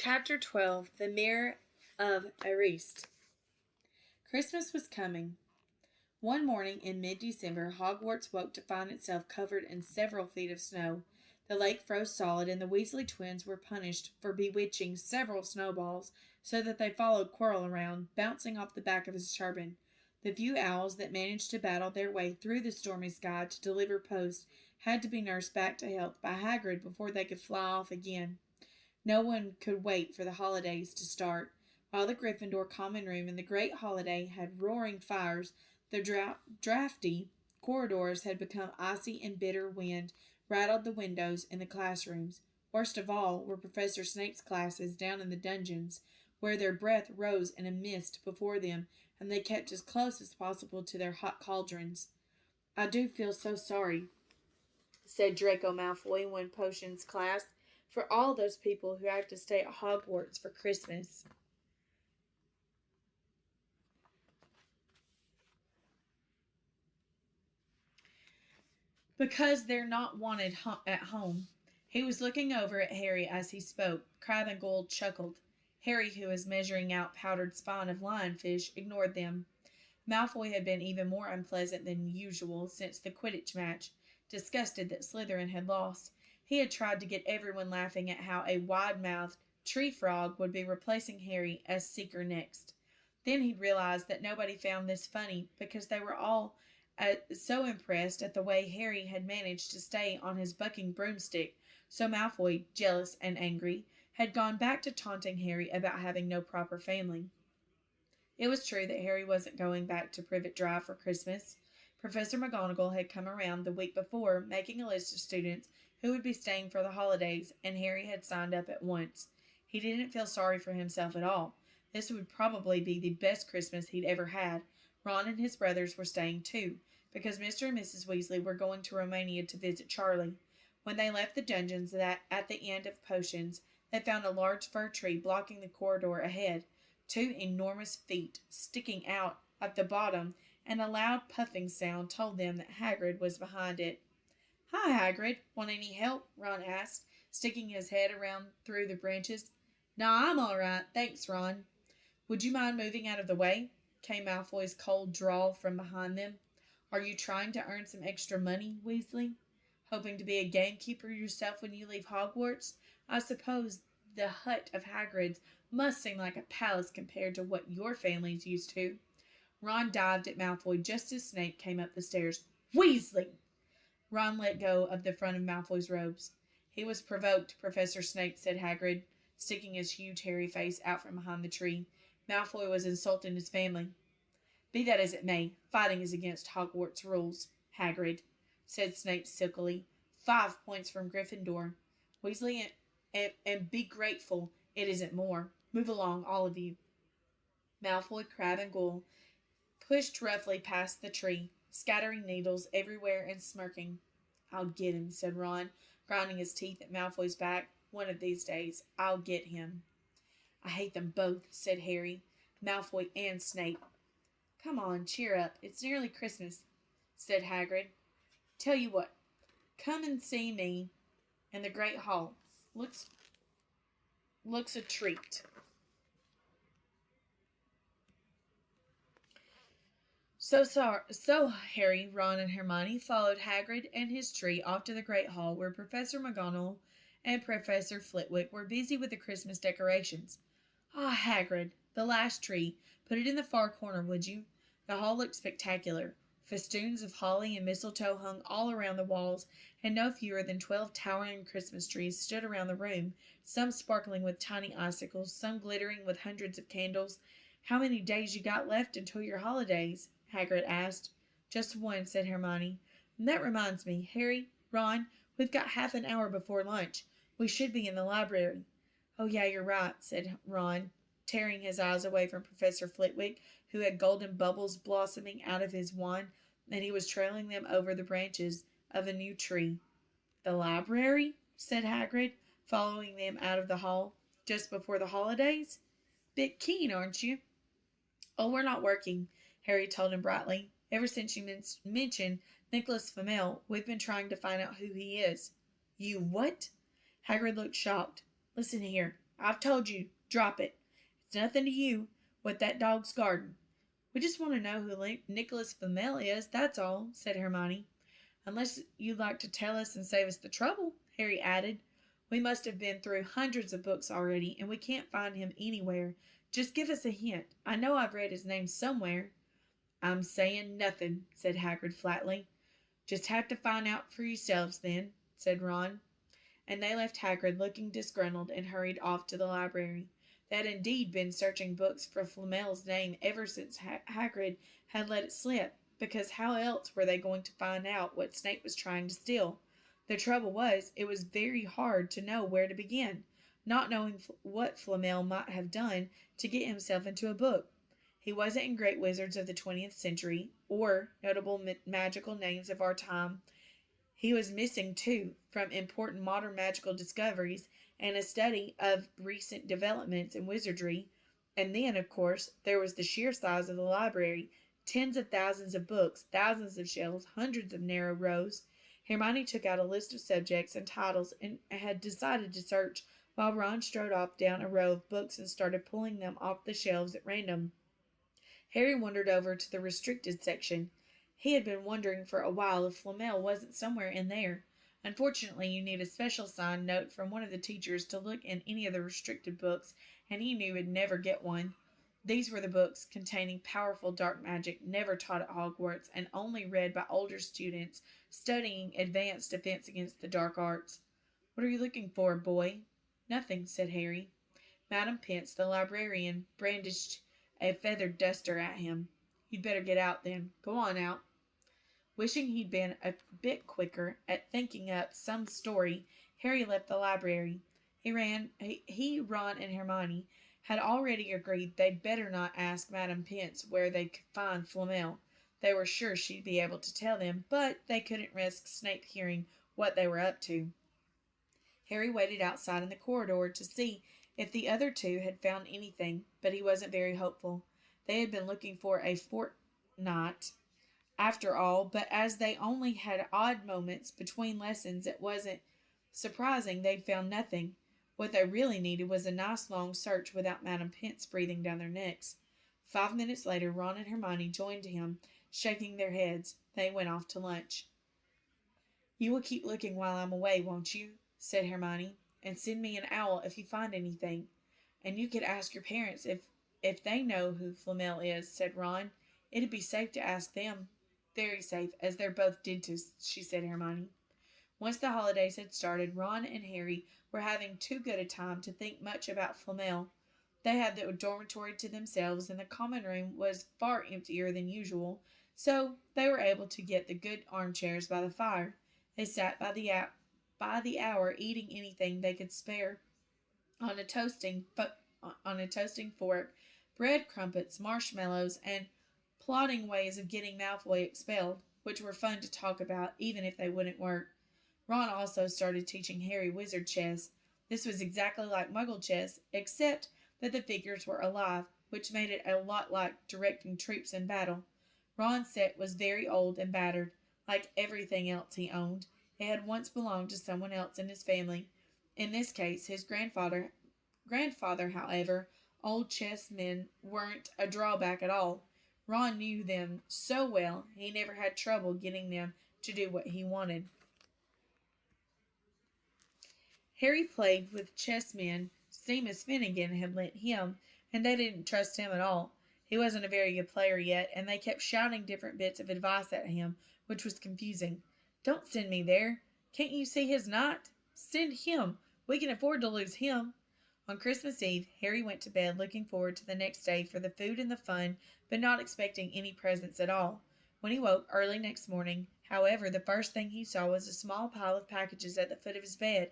Chapter 12 The Mirror of Ariste. Christmas was coming. One morning in mid-December, Hogwarts woke to find itself covered in several feet of snow. The lake froze solid, and the Weasley twins were punished for bewitching several snowballs so that they followed Quirrell around, bouncing off the back of his turban. The few owls that managed to battle their way through the stormy sky to deliver post had to be nursed back to health by Hagrid before they could fly off again. No one could wait for the holidays to start. While the Gryffindor common room in the great holiday had roaring fires, the drafty corridors had become icy, and bitter wind rattled the windows in the classrooms. Worst of all were Professor Snape's classes down in the dungeons, where their breath rose in a mist before them, and they kept as close as possible to their hot cauldrons. "I do feel so sorry," said Draco Malfoy in one potions class, "for all those people who have to stay at Hogwarts for Christmas." "Because they're not wanted at home." He was looking over at Harry as he spoke. Crabbe and Goyle chuckled. Harry, who was measuring out powdered spawn of lionfish, ignored them. Malfoy had been even more unpleasant than usual since the Quidditch match. Disgusted that Slytherin had lost, he had tried to get everyone laughing at how a wide-mouthed tree frog would be replacing Harry as Seeker next. Then he realized that nobody found this funny because they were all so impressed at the way Harry had managed to stay on his bucking broomstick, so Malfoy, jealous and angry, had gone back to taunting Harry about having no proper family. It was true that Harry wasn't going back to Privet Drive for Christmas. Professor McGonagall had come around the week before, making a list of students who would be staying for the holidays, and Harry had signed up at once. He didn't feel sorry for himself at all. This would probably be the best Christmas he'd ever had. Ron and his brothers were staying too, because Mr. and Mrs. Weasley were going to Romania to visit Charlie. When they left the dungeons at the end of Potions, they found a large fir tree blocking the corridor ahead. Two enormous feet sticking out at the bottom, and a loud puffing sound told them that Hagrid was behind it. "Hi, Hagrid. Want any help?" Ron asked, sticking his head around through the branches. "Nah, I'm all right. Thanks, Ron." "Would you mind moving out of the way?" came Malfoy's cold drawl from behind them. "Are you trying to earn some extra money, Weasley? Hoping to be a gamekeeper yourself when you leave Hogwarts? I suppose the hut of Hagrid's must seem like a palace compared to what your family's used to." Ron dived at Malfoy just as Snape came up the stairs. "Weasley!" Ron let go of the front of Malfoy's robes. "He was provoked, Professor Snape," said Hagrid, sticking his huge hairy face out from behind the tree. "Malfoy was insulting his family." "Be that as it may, fighting is against Hogwarts rules, Hagrid," said Snape silkily. 5 points from Gryffindor. Weasley, and be grateful it isn't more. Move along, all of you." Malfoy, Crabbe, and Goyle pushed roughly past the tree, scattering needles everywhere and smirking. "I'll get him," said Ron, grinding his teeth at Malfoy's back. "One of these days, I'll get him." "I hate them both," said Harry, "Malfoy and Snape." "Come on, cheer up. It's nearly Christmas," said Hagrid. "Tell you what, come and see me in the Great Hall. Looks a treat." So Harry, Ron, and Hermione followed Hagrid and his tree off to the Great Hall, where Professor McGonagall and Professor Flitwick were busy with the Christmas decorations. "Ah, Hagrid, the last tree. Put it in the far corner, would you?" The hall looked spectacular. Festoons of holly and mistletoe hung all around the walls, and no fewer than 12 towering Christmas trees stood around the room, some sparkling with tiny icicles, some glittering with hundreds of candles. "How many days you got left until your holidays?" Hagrid asked. "Just one," said Hermione. "And that reminds me, Harry, Ron, we've got half an hour before lunch. We should be in the library." "Oh, yeah, you're right," said Ron, tearing his eyes away from Professor Flitwick, who had golden bubbles blossoming out of his wand, and he was trailing them over the branches of a new tree. "The library?" said Hagrid, following them out of the hall. "Just before the holidays? Bit keen, aren't you?" "Oh, we're not working," Harry told him brightly. "Ever since you mentioned Nicholas Flamel, we've been trying to find out who he is." "You what?" Hagrid looked shocked. "Listen here. I've told you, drop it. It's nothing to you with that dog's garden. We just want to know who Nicholas Flamel is, that's all, said Hermione. Unless you'd like to tell us and save us the trouble, Harry added. We must have been through hundreds of books already, and we can't find him anywhere. Just give us a hint. I know I've read his name somewhere. I'm saying nothing, said Hagrid flatly. Just have to find out for yourselves, then, said Ron. And they left Hagrid looking disgruntled and hurried off to the library. They had indeed been searching books for Flamel's name ever since Hagrid had let it slip, because how else were they going to find out what Snape was trying to steal? The trouble was, it was very hard to know where to begin, not knowing what Flamel might have done to get himself into a book. He wasn't in great wizards of the 20th century, or notable magical names of our time. He was missing, too, from important modern magical discoveries and a study of recent developments in wizardry. And then, of course, there was the sheer size of the library, tens of thousands of books, thousands of shelves, hundreds of narrow rows. Hermione took out a list of subjects and titles and had decided to search, while Ron strode off down a row of books and started pulling them off the shelves at random. Harry wandered over to the restricted section. He had been wondering for a while if Flamel wasn't somewhere in there. Unfortunately, you need a special signed note from one of the teachers to look in any of the restricted books, and he knew he'd never get one. These were the books containing powerful dark magic never taught at Hogwarts and only read by older students studying advanced defense against the dark arts. What are you looking for, boy? Nothing, said Harry. Madam Pince, the librarian, brandished a feathered duster at him. You'd better get out, then. Go on out. Wishing he'd been a bit quicker at thinking up some story, Harry left the library. He, Ron, and Hermione had already agreed they'd better not ask Madam Pince where they could find Flamel. They were sure she'd be able to tell them, but they couldn't risk Snape hearing what they were up to. Harry waited outside in the corridor to see if the other two had found anything, but he wasn't very hopeful. They had been looking for a fortnight, after all, but as they only had odd moments between lessons, it wasn't surprising they'd found nothing. What they really needed was a nice long search without Madam Pince breathing down their necks. 5 minutes later, Ron and Hermione joined him, shaking their heads. They went off to lunch. You will keep looking while I'm away, won't you? Said Hermione, and send me an owl if you find anything. And you could ask your parents if they know who Flamel is, said Ron. It'd be safe to ask them. Very safe, as they're both dentists, she said Hermione. Once the holidays had started, Ron and Harry were having too good a time to think much about Flamel. They had the dormitory to themselves, and the common room was far emptier than usual, so they were able to get the good armchairs by the fire. They sat by the hour eating anything they could spare on a toasting fork, bread crumpets, marshmallows, and plotting ways of getting Malfoy expelled, which were fun to talk about even if they wouldn't work. Ron also started teaching Harry wizard chess. This was exactly like Muggle chess, except that the figures were alive, which made it a lot like directing troops in battle. Ron's set was very old and battered, like everything else he owned. It had once belonged to someone else in his family. In this case, his grandfather, however, old chessmen weren't a drawback at all. Ron knew them so well, he never had trouble getting them to do what he wanted. Harry played with chessmen Seamus Finnegan had lent him, and they didn't trust him at all. He wasn't a very good player yet, and they kept shouting different bits of advice at him, which was confusing. Don't send me there. Can't you see his knight? Send him. We can afford to lose him. On Christmas Eve, Harry went to bed looking forward to the next day for the food and the fun, but not expecting any presents at all. When he woke early next morning, however, the first thing he saw was a small pile of packages at the foot of his bed.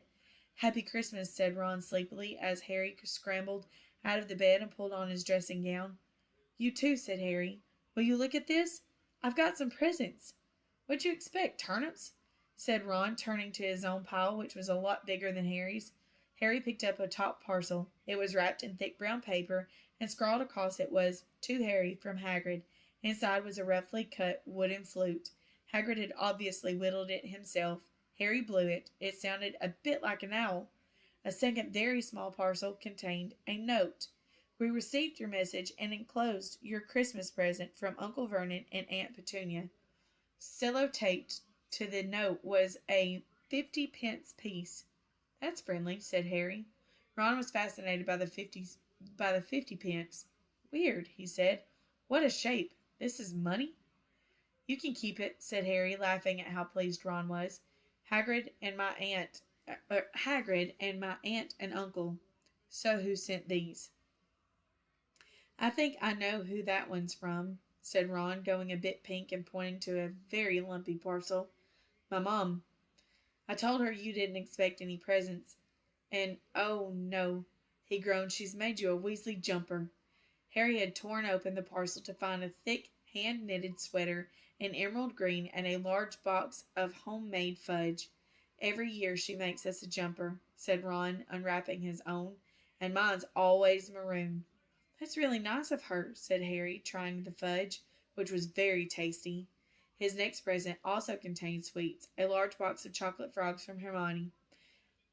Happy Christmas, said Ron sleepily, as Harry scrambled out of the bed and pulled on his dressing gown. You too, said Harry. Will you look at this? I've got some presents. What'd you expect, turnips? Said Ron, turning to his own pile, which was a lot bigger than Harry's. Harry picked up a top parcel. It was wrapped in thick brown paper, and scrawled across it was, To Harry, from Hagrid. Inside was a roughly cut wooden flute. Hagrid had obviously whittled it himself. Harry blew it. It sounded a bit like an owl. A second very small parcel contained a note. We received your message and enclosed your Christmas present from Uncle Vernon and Aunt Petunia. Sellotaped to the note was a 50-pence piece. That's friendly, said Harry. Ron was fascinated by the 50 pence. Weird, he said. What a shape. This is money? You can keep it, said Harry, laughing at how pleased Ron was. Hagrid and my aunt and uncle. So who sent these? I think I know who that one's from, said Ron, going a bit pink and pointing to a very lumpy parcel. My mom. I told her you didn't expect any presents. And, oh, no, he groaned, she's made you a Weasley jumper. Harry had torn open the parcel to find a thick, hand-knitted sweater in emerald green and a large box of homemade fudge. Every year she makes us a jumper, said Ron, unwrapping his own, and mine's always maroon. That's really nice of her, said Harry, trying the fudge, which was very tasty. His next present also contained sweets, a large box of chocolate frogs from Hermione.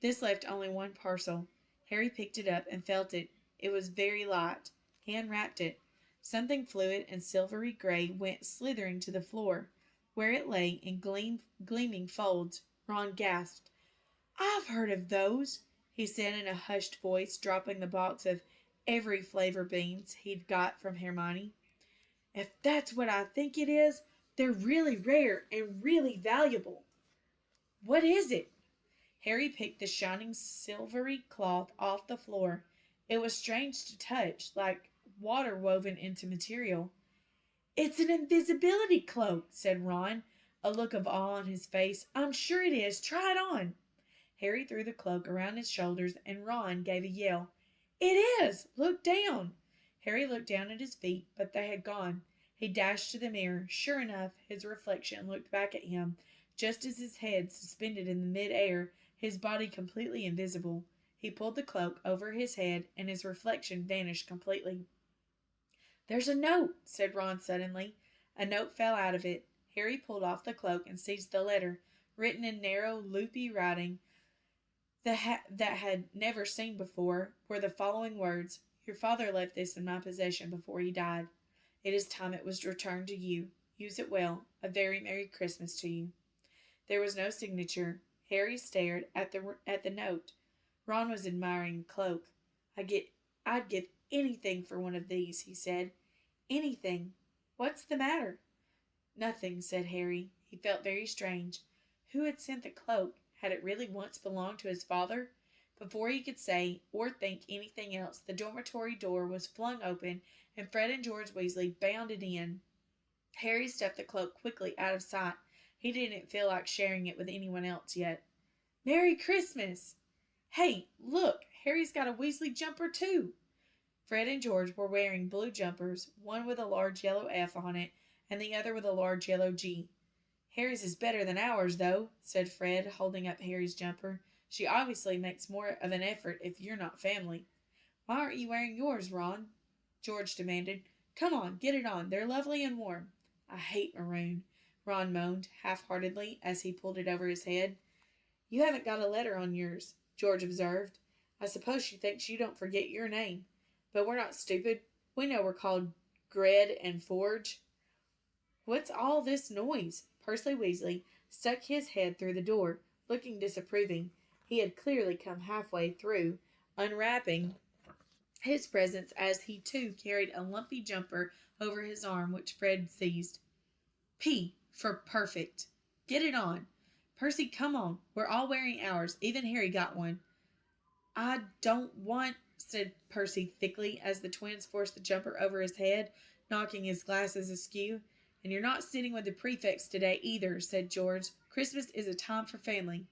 This left only one parcel. Harry picked it up and felt it. It was very light. He unwrapped it. Something fluid and silvery gray went slithering to the floor, where it lay in gleaming folds. Ron gasped. I've heard of those, he said in a hushed voice, dropping the box of every flavor beans he'd got from Hermione. If that's what I think it is, they're really rare and really valuable. What is it? Harry picked the shining silvery cloth off the floor. It was strange to touch, like water woven into material. It's an invisibility cloak, said Ron, a look of awe on his face. I'm sure it is. Try it on. Harry threw the cloak around his shoulders, and Ron gave a yell. It is! Look down! Harry looked down at his feet, but they had gone. He dashed to the mirror. Sure enough, his reflection looked back at him, just as his head suspended in the mid-air, his body completely invisible. He pulled the cloak over his head, and his reflection vanished completely. There's a note, said Ron suddenly. A note fell out of it. Harry pulled off the cloak and seized the letter, written in narrow, loopy writing that had never seen before, were the following words. Your father left this in my possession before he died. It is time it was returned to you. Use it well. A very Merry Christmas to you. There was no signature. Harry stared at the note. Ron was admiring the cloak. I'd give anything for one of these, he said. Anything. What's the matter? Nothing, said Harry. He felt very strange. Who had sent the cloak? Had it really once belonged to his father? Before he could say or think anything else, the dormitory door was flung open, and Fred and George Weasley bounded in. Harry stuffed the cloak quickly out of sight. He didn't feel like sharing it with anyone else yet. Merry Christmas! Hey, look! Harry's got a Weasley jumper, too! Fred and George were wearing blue jumpers, one with a large yellow F on it, and the other with a large yellow G. Harry's is better than ours, though, said Fred, holding up Harry's jumper. She obviously makes more of an effort if you're not family. Why aren't you wearing yours, Ron? George demanded. Come on, get it on. They're lovely and warm. I hate maroon, Ron moaned, half-heartedly, as he pulled it over his head. You haven't got a letter on yours, George observed. I suppose she thinks you don't forget your name. But we're not stupid. We know we're called Gred and Forge. What's all this noise? Percy Weasley stuck his head through the door, looking disapproving. He had clearly come halfway through, unwrapping his presents as he too carried a lumpy jumper over his arm, which Fred seized. P for perfect. Get it on. Percy, come on. We're all wearing ours. Even Harry got one. I don't want, said Percy thickly, as the twins forced the jumper over his head, knocking his glasses askew. And you're not sitting with the prefects today either, said George. Christmas is a time for family.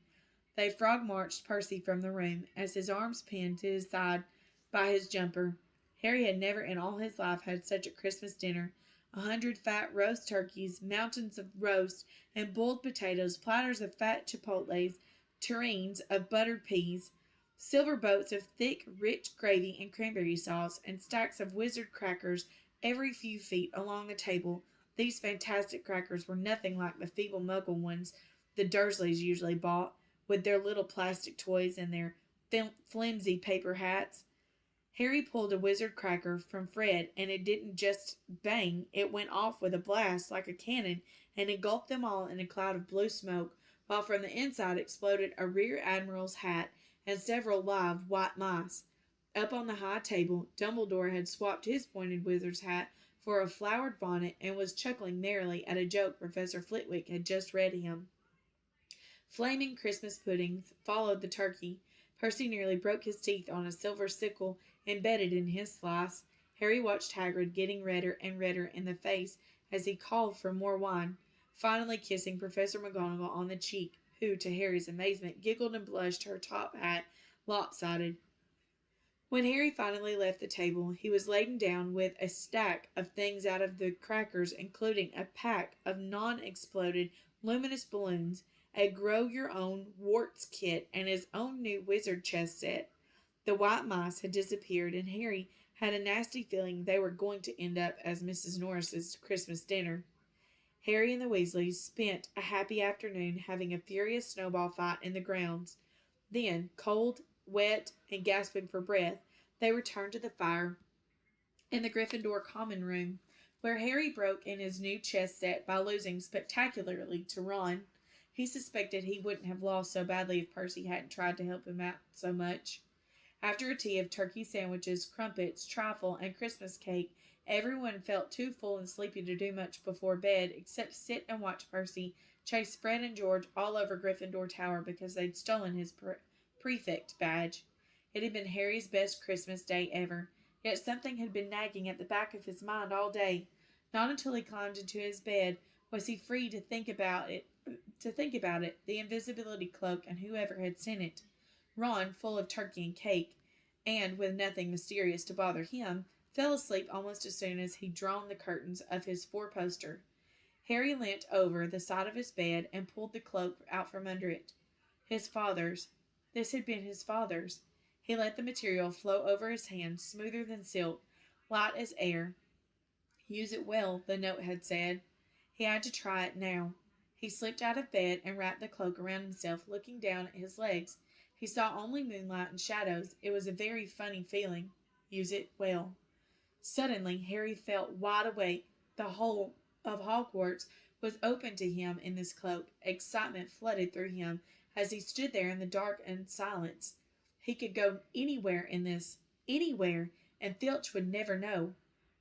They frog-marched Percy from the room, as his arms pinned to his side by his jumper. Harry had never in all his life had such a Christmas dinner. 100 fat roast turkeys, mountains of roast and boiled potatoes, platters of fat chipotles, tureens of buttered peas, silver boats of thick, rich gravy and cranberry sauce, and stacks of wizard crackers every few feet along the table. These fantastic crackers were nothing like the feeble muggle ones the Dursleys usually bought, with their little plastic toys and their flimsy paper hats. Harry pulled a wizard cracker from Fred, and it didn't just bang, it went off with a blast like a cannon and engulfed them all in a cloud of blue smoke, while from the inside exploded a rear admiral's hat and several live white mice. Up on the high table, Dumbledore had swapped his pointed wizard's hat for a flowered bonnet and was chuckling merrily at a joke Professor Flitwick had just read him. Flaming Christmas puddings followed the turkey. Percy nearly broke his teeth on a silver sickle embedded in his slice. Harry watched Hagrid getting redder and redder in the face as he called for more wine, finally kissing Professor McGonagall on the cheek, who, to Harry's amazement, giggled and blushed, her top hat lopsided. When Harry finally left the table, he was laden down with a stack of things out of the crackers, including a pack of non-exploded luminous balloons, a grow-your-own warts kit, and his own new wizard chess set. The white mice had disappeared, and Harry had a nasty feeling they were going to end up as Mrs. Norris's Christmas dinner. Harry and the Weasleys spent a happy afternoon having a furious snowball fight in the grounds. Then, cold, wet, and gasping for breath, they returned to the fire in the Gryffindor common room, where Harry broke in his new chess set by losing spectacularly to Ron. He suspected he wouldn't have lost so badly if Percy hadn't tried to help him out so much. After a tea of turkey sandwiches, crumpets, trifle, and Christmas cake, everyone felt too full and sleepy to do much before bed except sit and watch Percy chase Fred and George all over Gryffindor Tower because they'd stolen his prefect badge. It had been Harry's best Christmas day ever, yet something had been nagging at the back of his mind all day. Not until he climbed into his bed was he free to think about it, the invisibility cloak and whoever had sent it. Ron, full of turkey and cake, and with nothing mysterious to bother him, fell asleep almost as soon as he'd drawn the curtains of his four-poster. Harry leant over the side of his bed and pulled the cloak out from under it. His father's. This had been his father's. He let the material flow over his hand, smoother than silk, light as air. Use it well, the note had said. He had to try it now. He slipped out of bed and wrapped the cloak around himself, looking down at his legs. He saw only moonlight and shadows. It was a very funny feeling. Use it well. Suddenly, Harry felt wide awake. The whole of Hogwarts was open to him in this cloak. Excitement flooded through him as he stood there in the dark and silence. He could go anywhere in this, anywhere, and Filch would never know.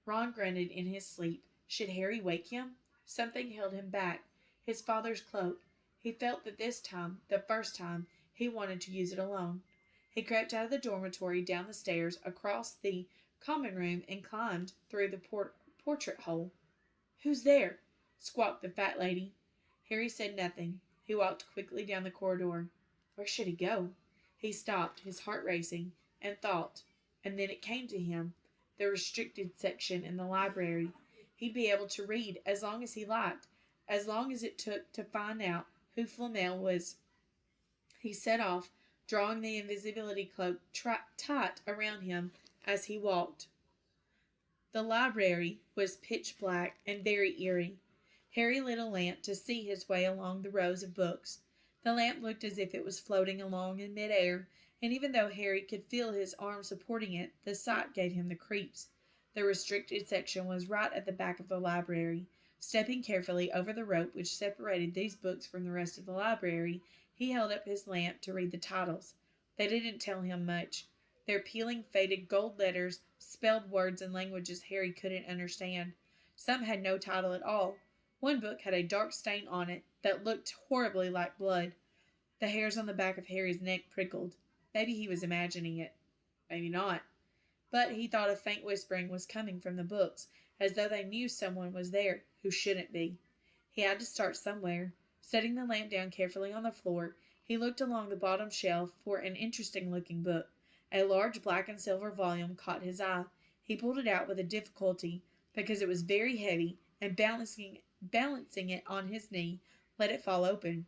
Ron grunted in his sleep. Should Harry wake him? Something held him back. His father's cloak. He felt that this time, the first time, he wanted to use it alone. He crept out of the dormitory, down the stairs, across the common room, and climbed through the portrait hole. "Who's there?" squawked the fat lady. Harry said nothing. He walked quickly down the corridor. Where should he go? He stopped, his heart racing, and thought. And then it came to him. The restricted section in the library. He'd be able to read as long as he liked, as long as it took to find out who Flamel was. He set off, drawing the invisibility cloak tight around him as he walked. The library was pitch black and very eerie. Harry lit a lamp to see his way along the rows of books. The lamp looked as if it was floating along in mid-air, and even though Harry could feel his arm supporting it, the sight gave him the creeps. The restricted section was right at the back of the library. Stepping carefully over the rope which separated these books from the rest of the library, he held up his lamp to read the titles. They didn't tell him much. Their peeling, faded gold letters spelled words in languages Harry couldn't understand. Some had no title at all. One book had a dark stain on it that looked horribly like blood. The hairs on the back of Harry's neck prickled. Maybe he was imagining it. Maybe not. But he thought a faint whispering was coming from the books, as though they knew someone was there who shouldn't be. He had to start somewhere. Setting the lamp down carefully on the floor, he looked along the bottom shelf for an interesting-looking book. A large black and silver volume caught his eye. He pulled it out with a difficulty, because it was very heavy, and balancing it on his knee, let it fall open.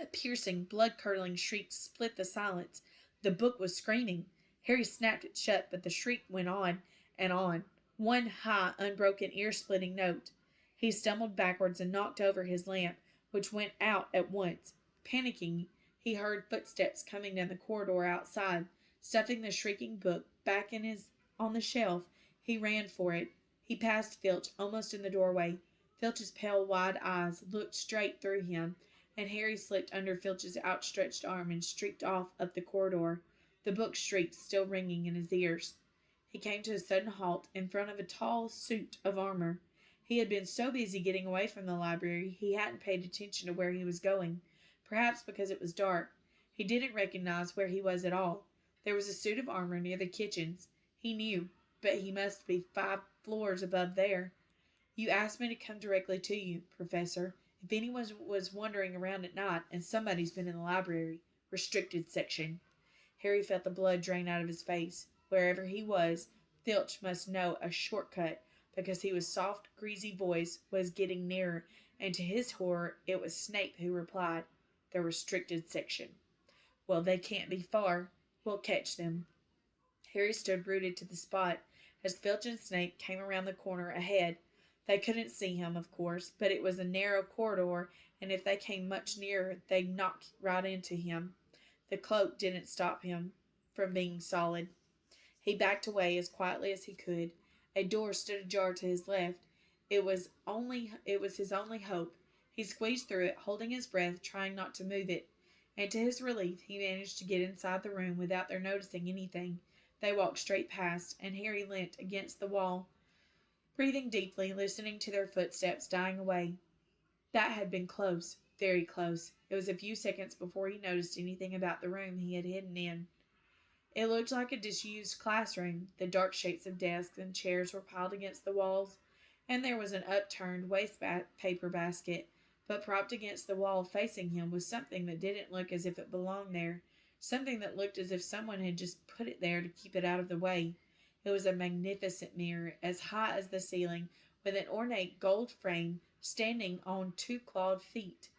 A piercing, blood-curdling shriek split the silence. The book was screaming. Harry snapped it shut, but the shriek went on and on, one high, unbroken, ear-splitting note. He stumbled backwards and knocked over his lamp, which went out at once. Panicking, He heard footsteps coming down the corridor outside. Stuffing the shrieking book back in his on the shelf, he ran for it. He passed Filch almost in the doorway. Filch's pale, wide eyes looked straight through him, and Harry slipped under Filch's outstretched arm and streaked off up the corridor, the book shrieks still ringing in his ears. He came to a sudden halt in front of a tall suit of armor. He had been so busy getting away from the library he hadn't paid attention to where he was going, perhaps because it was dark. He didn't recognize where he was at all. There was a suit of armor near the kitchens. He knew, but he must be 5 floors above there. You asked me to come directly to you, Professor. If anyone was wandering around at night, and somebody's been in the library. Restricted section. Harry felt the blood drain out of his face. Wherever he was, Filch must know a shortcut, because his soft, greasy voice was getting nearer, and to his horror it was Snape who replied, "The restricted section." "Well, they can't be far. We'll catch them." Harry stood rooted to the spot as Filch and Snape came around the corner ahead. They couldn't see him, of course, but it was a narrow corridor, and if they came much nearer, they'd knock right into him. The cloak didn't stop him from being solid. He backed away as quietly as he could. A door stood ajar to his left. It was his only hope. He squeezed through it, holding his breath, trying not to move it. And to his relief, he managed to get inside the room without their noticing anything. They walked straight past, and Harry leant against the wall, breathing deeply, listening to their footsteps dying away. That had been close, very close. It was a few seconds before he noticed anything about the room he had hidden in. It looked like a disused classroom. The dark shapes of desks and chairs were piled against the walls, and there was an upturned paper basket, but propped against the wall facing him was something that didn't look as if it belonged there, something that looked as if someone had just put it there to keep it out of the way. It was a magnificent mirror, as high as the ceiling, with an ornate gold frame standing on 2 clawed feet.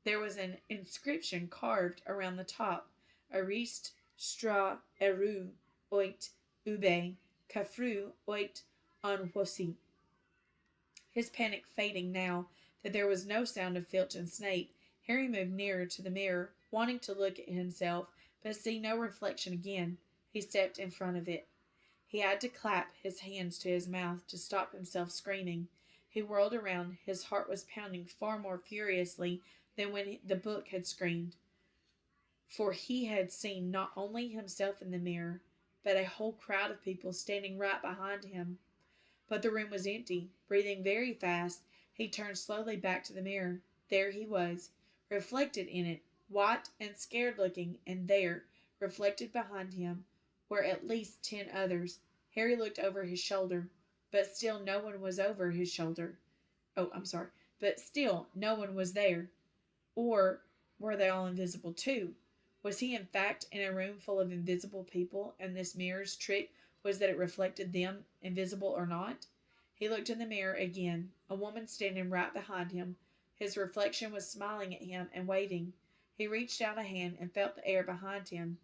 There was an inscription carved around the top, Arist stra eru oit ube kafru oit anwosi. His panic fading now that there was no sound of Filch and Snape, Harry moved nearer to the mirror, wanting to look at himself, but see no reflection again. He stepped in front of it. He had to clap his hands to his mouth to stop himself screaming. He whirled around. His heart was pounding far more furiously than when the book had screamed, for he had seen not only himself in the mirror, but a whole crowd of people standing right behind him. But the room was empty. Breathing very fast, he turned slowly back to the mirror. There he was, reflected in it, white and scared-looking, and there, reflected behind him, were at least 10 others. Harry looked over his shoulder, but still no one was over his shoulder. But still no one was there. Or were they all invisible too? Was he in fact in a room full of invisible people, and this mirror's trick was that it reflected them, invisible or not? He looked in the mirror again. A woman standing right behind him. His reflection was smiling at him and waving. He reached out a hand and felt the air behind him.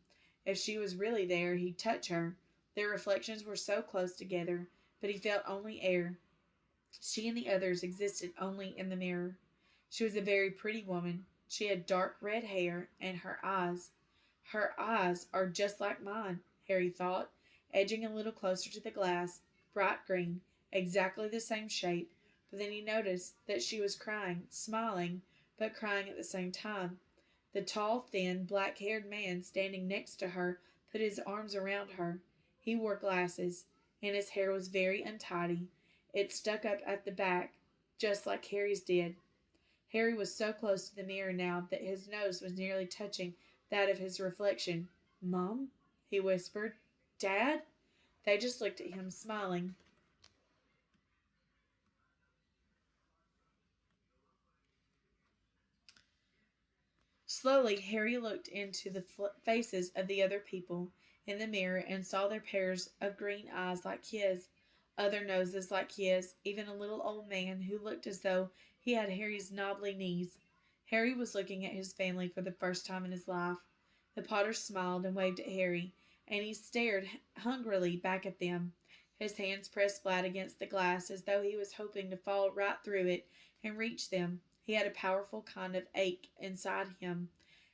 If she was really there, he'd touch her. Their reflections were so close together, but he felt only air. She and the others existed only in the mirror. She was a very pretty woman. She had dark red hair, and her eyes are just like mine, Harry thought, edging a little closer to the glass, bright green, exactly the same shape, but then he noticed that she was crying, smiling, but crying at the same time. The tall, thin, black-haired man standing next to her put his arms around her. He wore glasses, and his hair was very untidy. It stuck up at the back, just like Harry's did. Harry was so close to the mirror now that his nose was nearly touching that of his reflection. "Mom?" he whispered. "Dad?" They just looked at him, smiling. Slowly, Harry looked into the faces of the other people in the mirror and saw their pairs of green eyes like his, other noses like his, even a little old man who looked as though he had Harry's knobbly knees. Harry was looking at his family for the first time in his life. The Potter smiled and waved at Harry, and he stared hungrily back at them, his hands pressed flat against the glass as though he was hoping to fall right through it and reach them. He had a powerful kind of ache inside him,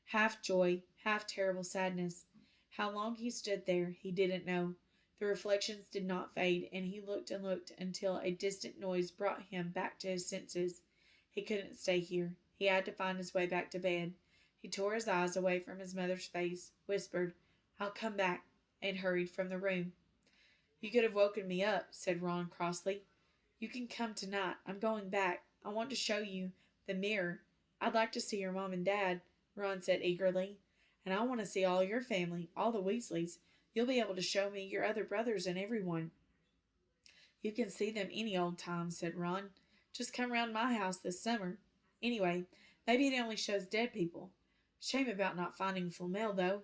half joy, half terrible sadness. How long he stood there, he didn't know. The reflections did not fade, and he looked and looked until a distant noise brought him back to his senses. He couldn't stay here. He had to find his way back to bed. He tore his eyes away from his mother's face, whispered, "I'll come back," and hurried from the room. "You could have woken me up," said Ron crossly. "You can come tonight. I'm going back. I want to show you the mirror. I'd like to see your mom and dad," Ron said eagerly. "And I want to see all your family, all the Weasleys. You'll be able to show me your other brothers and everyone." "You can see them any old time," said Ron. "Just come round my house this summer. Anyway, maybe it only shows dead people. Shame about not finding Flamel, though.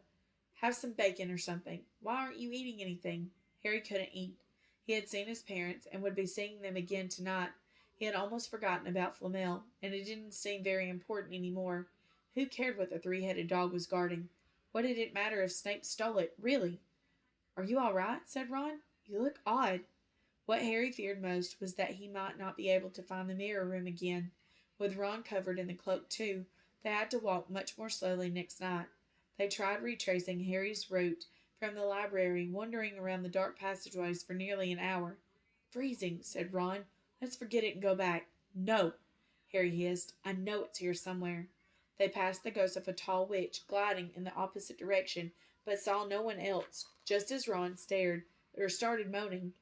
Have some bacon or something. Why aren't you eating anything?" Harry couldn't eat. He had seen his parents, and would be seeing them again tonight. He had almost forgotten about Flamel, and it didn't seem very important any more. Who cared what the three-headed dog was guarding? What did it matter if Snape stole it, really? "Are you all right?" said Ron. "You look odd." What Harry feared most was that he might not be able to find the mirror room again. With Ron covered in the cloak too, they had to walk much more slowly next night. They tried retracing Harry's route from the library, wandering around the dark passageways for nearly an hour. "Freezing," said Ron. "Let's forget it and go back." "No," Harry hissed. "I know it's here somewhere." They passed the ghost of a tall witch, gliding in the opposite direction, but saw no one else. Just as Ron started moaning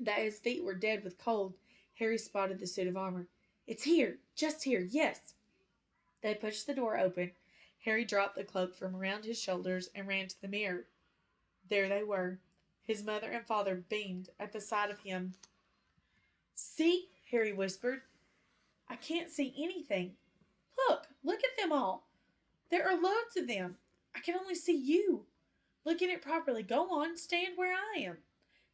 that his feet were dead with cold, Harry spotted the suit of armor. "It's here! Just here! Yes!" They pushed the door open. Harry dropped the cloak from around his shoulders and ran to the mirror. There they were. His mother and father beamed at the sight of him. "See?" Harry whispered. "I can't see anything. Look at them all. There are loads of them. I can only see you. Look at it properly. Go on, stand where I am."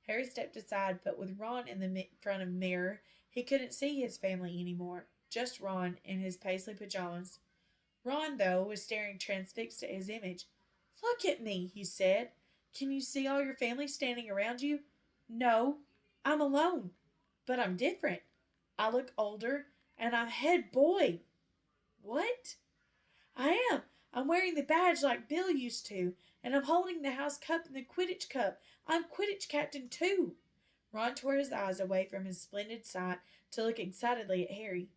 Harry stepped aside, but with Ron in the front of the mirror, he couldn't see his family anymore. Just Ron in his paisley pajamas. Ron, though, was staring transfixed at his image. "Look at me," he said. "Can you see all your family standing around you?" "No, I'm alone. But I'm different. I look older, and I'm head boy." "What?" "I am. I'm wearing the badge like Bill used to, and I'm holding the house cup and the Quidditch cup. I'm Quidditch captain, too." Ron tore his eyes away from his splendid sight to look excitedly at Harry.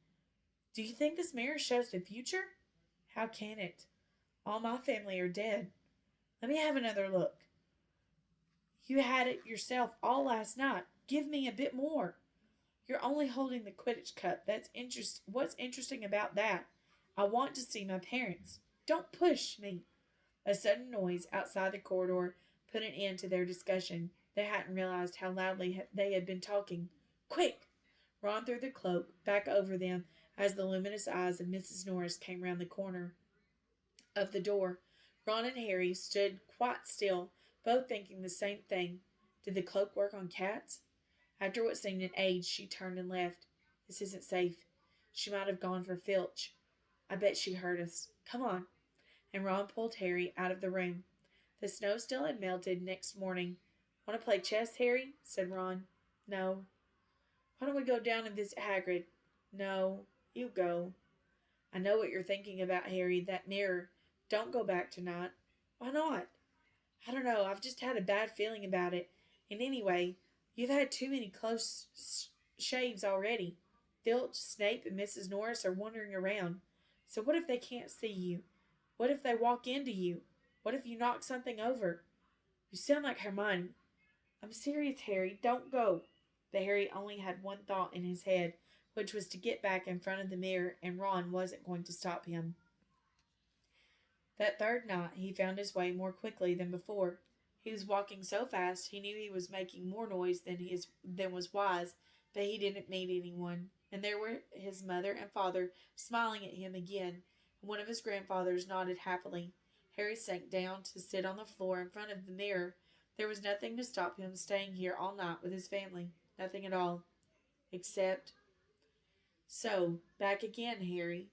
"Do you think this mirror shows the future?" "How can it? All my family are dead. Let me have another look." "You had it yourself all last night. Give me a bit more." "You're only holding the Quidditch cup. What's interesting about that? I want to see my parents." "Don't push me." A sudden noise outside the corridor put an end to their discussion. They hadn't realized how loudly they had been talking. "Quick!" Ron threw the cloak back over them as the luminous eyes of Mrs. Norris came round the corner of the door. Ron and Harry stood quite still, both thinking the same thing. Did the cloak work on cats? After what seemed an age, she turned and left. "This isn't safe. She might have gone for Filch. I bet she heard us. Come on." And Ron pulled Harry out of the room. The snow still had melted next morning. "Want to play chess, Harry?" said Ron. "No." "Why don't we go down and visit Hagrid?" "No. You go." "I know what you're thinking about, Harry. That mirror. Don't go back tonight." "Why not?" "I don't know. I've just had a bad feeling about it. And anyway, you've had too many close shaves already. Filch, Snape, and Mrs. Norris are wandering around. So what if they can't see you? What if they walk into you? What if you knock something over? You sound like Hermione." "I'm serious, Harry. Don't go." But Harry only had one thought in his head, which was to get back in front of the mirror, and Ron wasn't going to stop him. That third night he found his way more quickly than before. He was walking so fast he knew he was making more noise than was wise, but he didn't meet anyone. And there were his mother and father smiling at him again, and one of his grandfathers nodded happily. Harry sank down to sit on the floor in front of the mirror. There was nothing to stop him staying here all night with his family. Nothing at all. Except... "So, back again, Harry."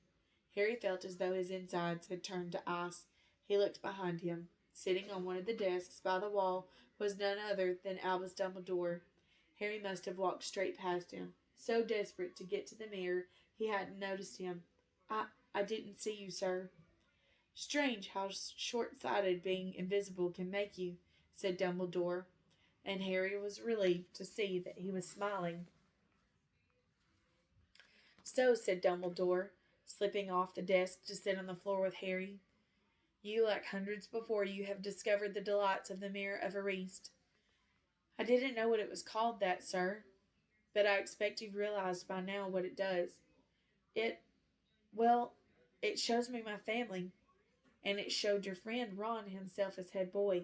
Harry felt as though his insides had turned to ice. He looked behind him. Sitting on one of the desks by the wall was none other than Albus Dumbledore. Harry must have walked straight past him. So desperate to get to the mirror, he hadn't noticed him. I didn't see you, sir." Strange how short-sighted being invisible can make you, said Dumbledore, and Harry was relieved to see that he was smiling. So, said Dumbledore, slipping off the desk to sit on the floor with Harry, you, like hundreds before you, have discovered the delights of the Mirror of Ariste. I didn't know what it was called that, sir, but I expect you've realized by now what it does. It, well, it shows me my family, and it showed your friend Ron himself as head boy.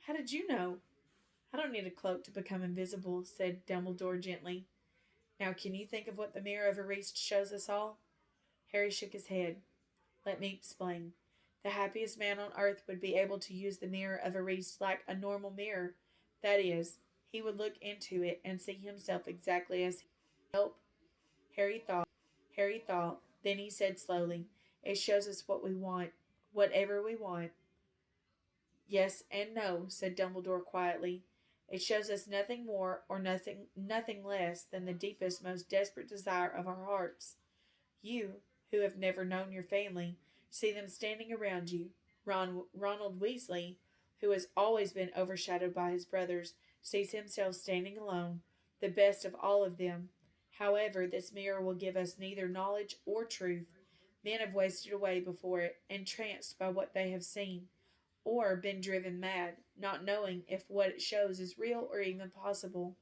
How did you know? I don't need a cloak to become invisible, said Dumbledore gently. Now, can you think of what the Mirror of Ariste shows us all? Harry shook his head. Let me explain. The happiest man on earth would be able to use the Mirror of Ariste like a normal mirror. That is, he would look into it and see himself exactly as he help. Harry thought. Then he said slowly, it shows us what we want, whatever we want. Yes and no, said Dumbledore quietly. It shows us nothing more or nothing less than the deepest, most desperate desire of our hearts. You, who have never known your family, see them standing around you. Ronald Weasley, who has always been overshadowed by his brothers, sees himself standing alone, the best of all of them. However, this mirror will give us neither knowledge or truth. Men have wasted away before it, entranced by what they have seen, or been driven mad, not knowing if what it shows is real or even possible.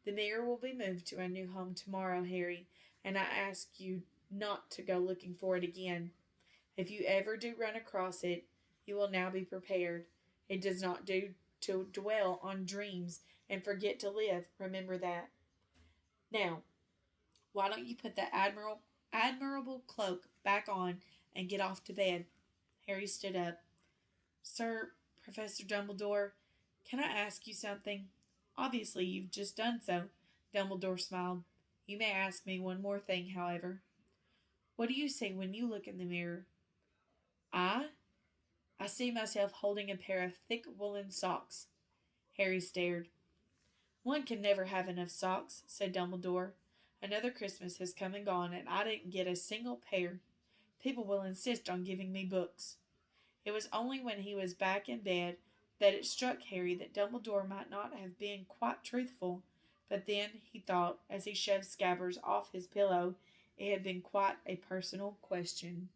The mirror will be moved to a new home tomorrow, Harry, and I ask you not to go looking for it again. If you ever do run across it, you will now be prepared. It does not do to dwell on dreams and forget to live. Remember that. Now, why don't you put that admirable cloak back on and get off to bed? Harry stood up. Sir, Professor Dumbledore, can I ask you something? Obviously, you've just done so. Dumbledore smiled. You may ask me one more thing, however. What do you see when you look in the mirror? I see myself holding a pair of thick woolen socks. Harry stared. One can never have enough socks, said Dumbledore. Another Christmas has come and gone, and I didn't get a single pair. People will insist on giving me books. It was only when he was back in bed that it struck Harry that Dumbledore might not have been quite truthful, but then, he thought, as he shoved Scabbers off his pillow, it had been quite a personal question.